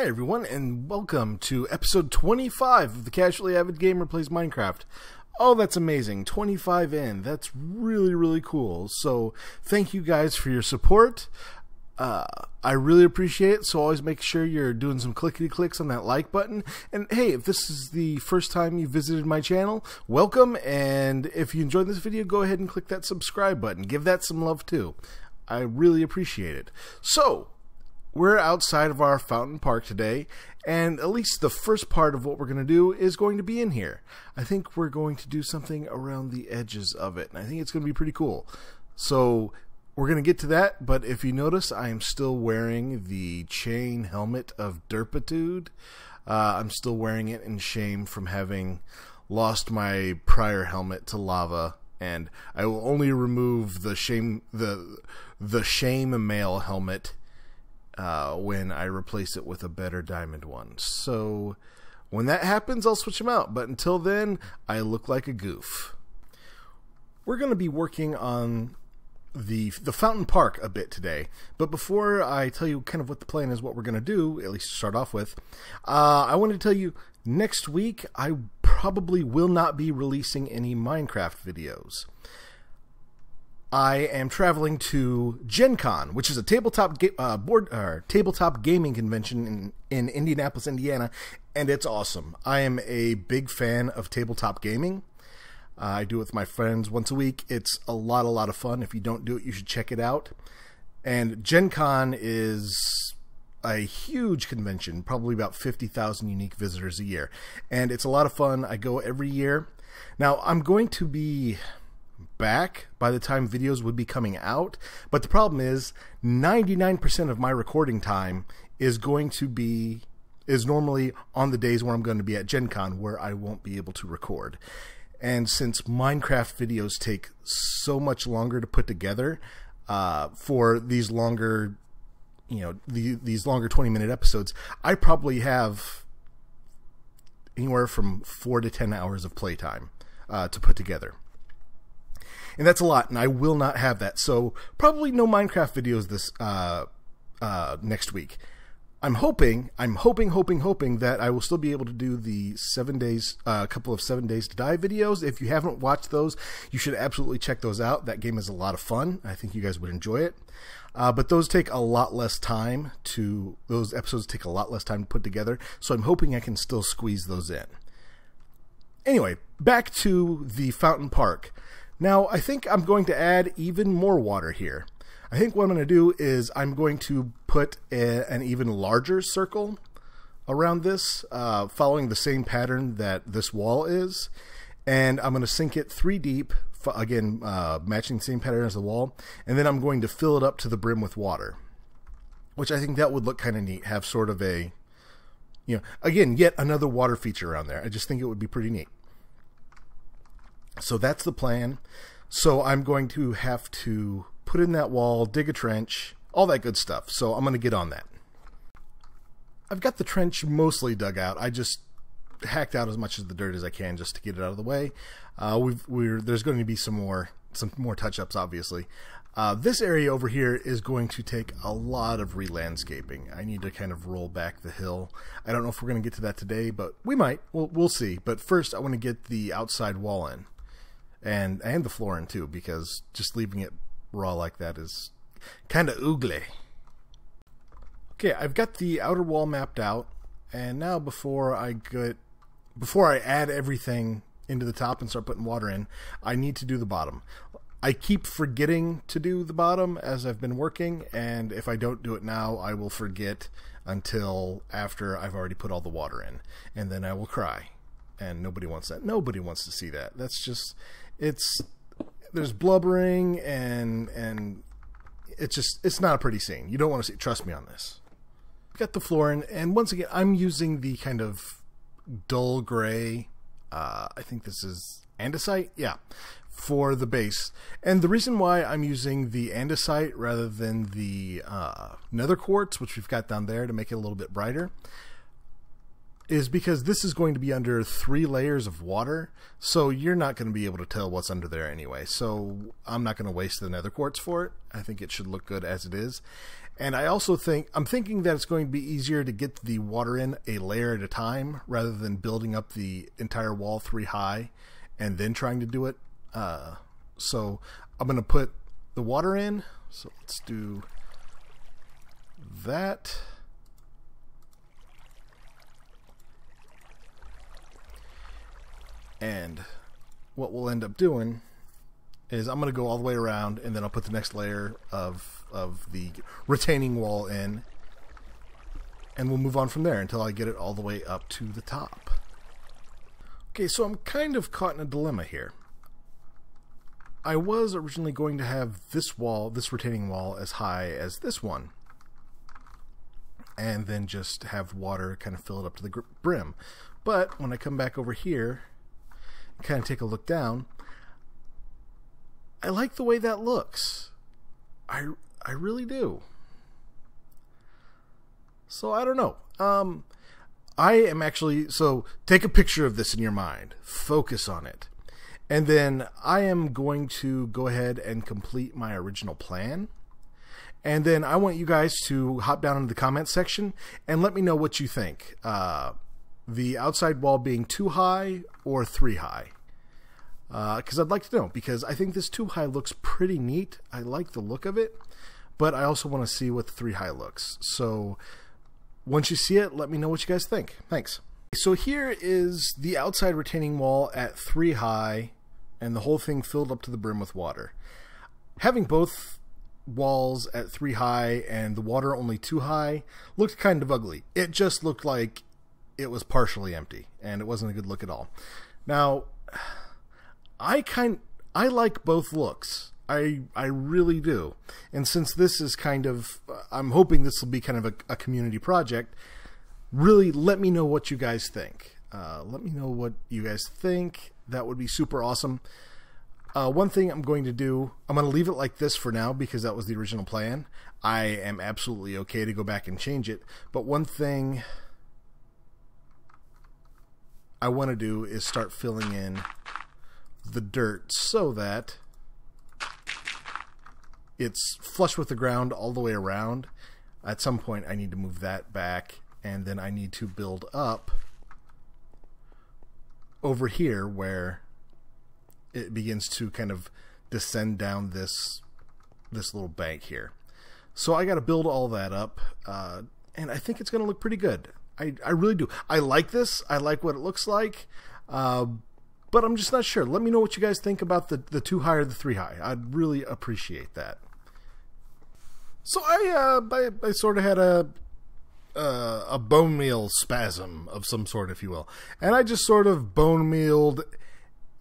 Hi everyone, and welcome to episode 25 of the Casually Avid Gamer Plays Minecraft. Oh, that's amazing. 25 in. That's really cool. So, thank you guys for your support. I really appreciate it, so always make sure you're doing some clickety-clicks on that like button. And hey, if this is the first time you visited my channel, welcome, and if you enjoyed this video, go ahead and click that subscribe button. Give that some love too. I really appreciate it. So, we're outside of our fountain park today, and at least the first part of what we're going to do is going to be in here. I think we're going to do something around the edges of it, and I think it's going to be pretty cool. So we're going to get to that, but if you notice, I am still wearing the chain helmet of Derpitude. I'm still wearing it in shame from having lost my prior helmet to lava, and I will only remove the shame mail helmet when I replace it with a better diamond one. So when that happens, I'll switch them out. But until then, I look like a goof. We're going to be working on the fountain park a bit today. But before I tell you kind of what the plan is, what we're going to do, at least to start off with, I want to tell you next week I probably will not be releasing any Minecraft videos. I am traveling to Gen Con, which is a tabletop gaming convention in Indianapolis, Indiana, and it's awesome. I am a big fan of tabletop gaming. I do it with my friends once a week. It's a lot of fun. If you don't do it, you should check it out. And Gen Con is a huge convention, probably about 50,000 unique visitors a year. And it's a lot of fun. I go every year. Now, I'm going to be back by the time videos would be coming out, but the problem is 99% of my recording time is normally on the days where I'm going to be at Gen Con, where I won't be able to record. And since Minecraft videos take so much longer to put together for these longer, these longer 20-minute episodes, I probably have anywhere from 4 to 10 hours of playtime to put together. And that's a lot, and I will not have that. So probably no Minecraft videos this next week. I'm hoping that I will still be able to do the 7 days, couple of 7 Days to Die videos. If you haven't watched those, you should absolutely check those out. That game is a lot of fun. I think you guys would enjoy it. But those take a lot less time those episodes take a lot less time to put together. So I'm hoping I can still squeeze those in. Anyway, back to the fountain park. Now, I think I'm going to add even more water here. I think what I'm going to do is I'm going to put an even larger circle around this, following the same pattern that this wall is. And I'm going to sink it 3 deep, again, matching the same pattern as the wall. And then I'm going to fill it up to the brim with water, which I think that would look kind of neat, have sort of a, again, yet another water feature around there. I just think it would be pretty neat. So that's the plan. So I'm going to have to put in that wall, dig a trench, all that good stuff. So I'm going to get on that. I've got the trench mostly dug out. I just hacked out as much of the dirt as I can just to get it out of the way. There's going to be some more touch-ups, obviously. This area over here is going to take a lot of re-landscaping. I need to kind of roll back the hill. I don't know if we're going to get to that today, but we might. We'll see. But first, I want to get the outside wall in. And the floor in too, because just leaving it raw like that is kind of ugly. Okay, I've got the outer wall mapped out, and now before I add everything into the top and start putting water in, I need to do the bottom. I keep forgetting to do the bottom as I've been working, and if I don't do it now, I will forget until after I've already put all the water in, and then I will cry. And nobody wants that. Nobody wants to see that. That's just, there's blubbering and it's not a pretty scene. You don't want to see, trust me on this. Got the floor in, and once again, I'm using the kind of dull gray, I think this is andesite, yeah, for the base. And the reason why I'm using the andesite rather than the nether quartz, which we've got down there to make it a little bit brighter, is because this is going to be under 3 layers of water, so you're not going to be able to tell what's under there anyway. So I'm not going to waste the nether quartz for it. I think it should look good as it is. And I also I'm thinking that it's going to be easier to get the water in a layer at a time rather than building up the entire wall 3 high and then trying to do it. So I'm going to put the water in. So let's do that. And what we'll end up doing is I'm going to go all the way around, and then I'll put the next layer of the retaining wall in, and we'll move on from there until I get it all the way up to the top. Okay, so I'm kind of caught in a dilemma here. I was originally going to have this wall, this retaining wall, as high as this one, and then just have water kind of fill it up to the brim. But when I come back over here and kind of take a look down, I like the way that looks. I really do. So I don't know. I am actually, so take a picture of this in your mind, focus on it, and then I am going to go ahead and complete my original plan. And then I want you guys to hop down into the comments section and let me know what you think. The outside wall being 2 high or 3 high. Because I'd like to know, because I think this 2 high looks pretty neat. I like the look of it, but I also want to see what the 3 high looks. So once you see it, let me know what you guys think. Thanks. So here is the outside retaining wall at 3 high, and the whole thing filled up to the brim with water. Having both walls at 3 high and the water only 2 high looked kind of ugly. It just looked like it was partially empty, and it wasn't a good look at all. Now, I like both looks. I really do. And since this is kind of, I'm hoping this will be kind of a community project, really let me know what you guys think. Let me know what you guys think. That would be super awesome. One thing I'm going to do, I'm going to leave it like this for now because that was the original plan. I am absolutely okay to go back and change it. But one thing I want to do is start filling in the dirt so that it's flush with the ground all the way around. At some point I need to move that back, and then I need to build up over here where it begins to kind of descend down this little bank here. So I got to build all that up, and I think it's going to look pretty good. I really do. I like this. I like what it looks like. But I'm just not sure. Let me know what you guys think about the 2 high or the 3 high. I'd really appreciate that. So I sort of had a bone meal spasm of some sort, if you will, and I just sort of bone mealed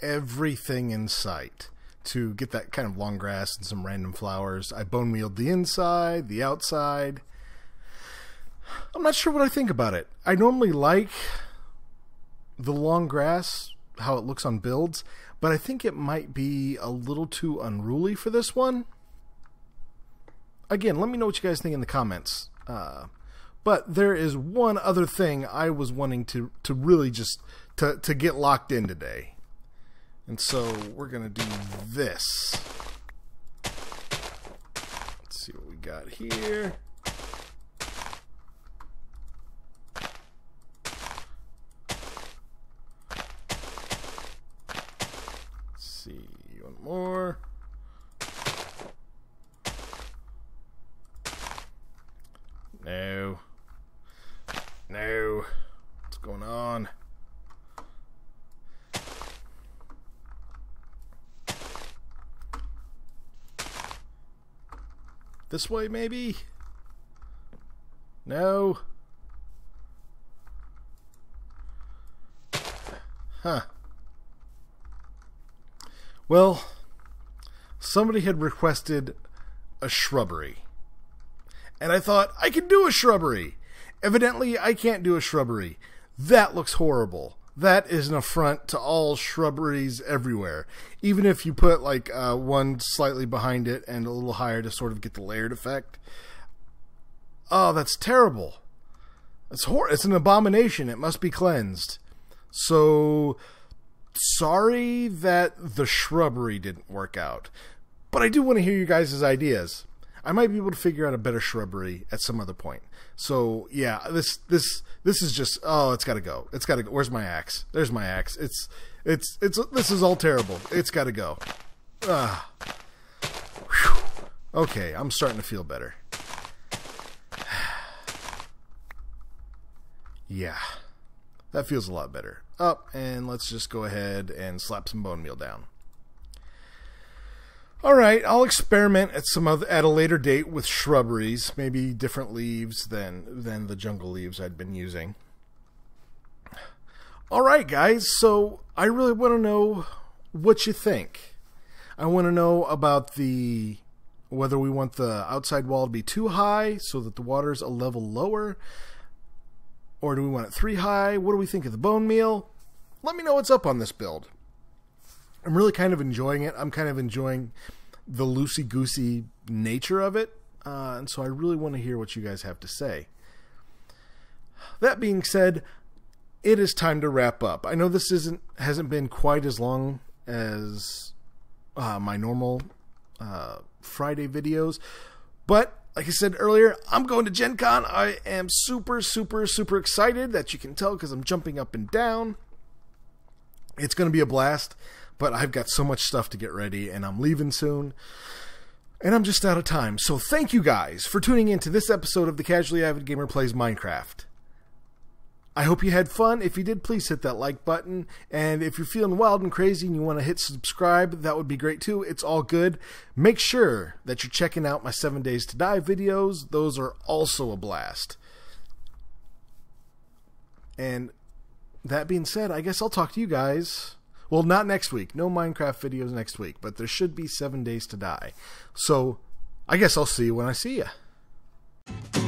everything in sight to get that kind of long grass and some random flowers. I bone mealed the inside, the outside. I'm not sure what I think about it. I normally like the long grass, how it looks on builds, but I think it might be a little too unruly for this one. Again, let me know what you guys think in the comments. But there is one other thing I was wanting to really just to get locked in today. And so we're going to do this. Let's see what we got here. See, one more. No. No. What's going on? This way, maybe? No. Huh. Well, somebody had requested a shrubbery. And I thought, I can do a shrubbery. Evidently, I can't do a shrubbery. That looks horrible. That is an affront to all shrubberies everywhere. Even if you put like one slightly behind it and a little higher to sort of get the layered effect. Oh, that's terrible. It's an abomination. It must be cleansed. So, sorry that the shrubbery didn't work out. But I do want to hear you guys' ideas. I might be able to figure out a better shrubbery at some other point. So yeah, this is just, oh, it's got to go. It's got to go. Where's my axe? There's my axe. This is all terrible. It's got to go. Okay, I'm starting to feel better. Yeah, that feels a lot better. And let's just go ahead and slap some bone meal down. All right, I'll experiment at a later date with shrubberies, maybe different leaves than the jungle leaves I'd been using. All right, guys, so I really want to know what you think. I want to know about whether we want the outside wall to be too high so that the water's a level lower, or do we want it 3 high? What do we think of the bone meal? Let me know what's up on this build. I'm really kind of enjoying it. I'm kind of enjoying the loosey-goosey nature of it. And so I really want to hear what you guys have to say. That being said, it is time to wrap up. I know this hasn't been quite as long as my normal Friday videos, but like I said earlier, I'm going to Gen Con. I am super, super, super excited. That you can tell because I'm jumping up and down. It's going to be a blast, but I've got so much stuff to get ready, and I'm leaving soon, and I'm just out of time. So thank you guys for tuning in to this episode of the Casually Avid Gamer Plays Minecraft. I hope you had fun. If you did, please hit that like button, and if you're feeling wild and crazy and you want to hit subscribe, that would be great too. It's all good. Make sure that you're checking out my 7 Days to Die videos. Those are also a blast. And that being said, I guess I'll talk to you guys. Well, not next week. No Minecraft videos next week, but there should be 7 Days to Die. So I guess I'll see you when I see you.